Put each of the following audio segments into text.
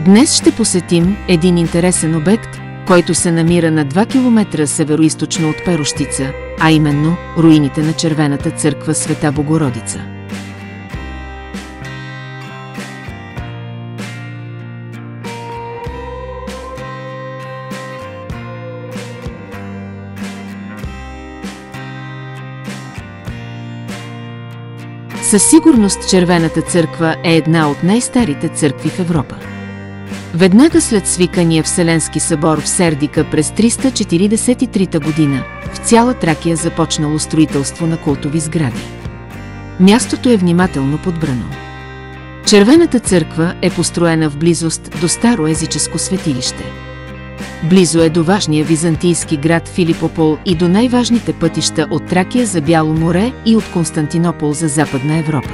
Днес ще посетим един интересен обект, който се намира на 2 км североизточно от Перущица, а именно руините на червената църква Света Богородица. Със сигурност червената църква е една от най-старите църкви в Европа. Веднага след свикания Вселенски събор в Сердика през 343 година, в цяла Тракия започнало строителство на култови сгради. Мястото е внимателно подбрано. Червената църква е построена в близост до староезическо светилище. Близо е до важния византийски град Филипопол и до най-важните пътища от Тракия за Бяло море и от Константинопол за Западна Европа.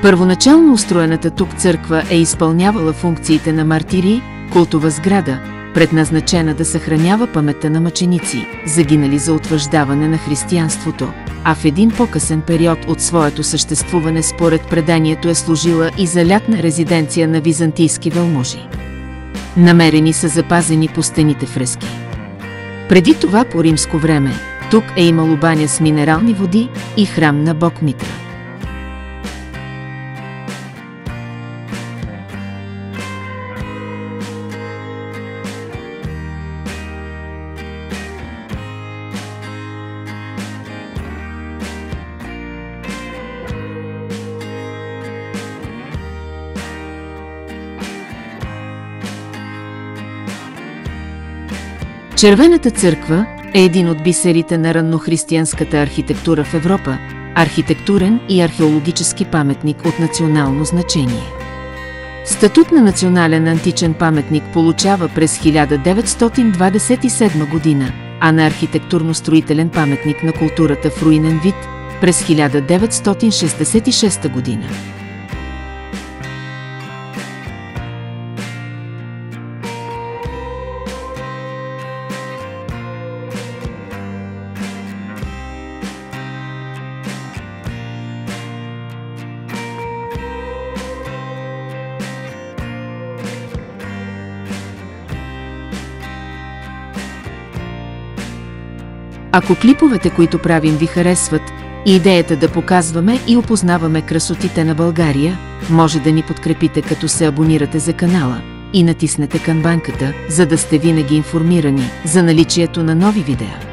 Първоначално устроената тук църква е изпълнявала функциите на мартири, култова сграда, предназначена да съхранява паметта на мъченици, загинали за утвърждаване на християнството, а в един по-късен период от своето съществуване според преданието е служила и за лятна резиденция на византийски велможи. Намерени са запазени по стените фрески. Преди това по римско време, тук е имало баня с минерални води и храм на бог Митра. Червената църква е един от бисерите на раннохристиянската архитектура в Европа, архитектурен и археологически паметник от национално значение. Статут на национален античен паметник получава през 1927 година, а на архитектурно-строителен паметник на културата в руинен вид през 1966 година. Ако клиповете, които правим, ви харесват и идеята да показваме и опознаваме красотите на България, може да ни подкрепите като се абонирате за канала и натиснете камбанката, за да сте винаги информирани за наличието на нови видеа.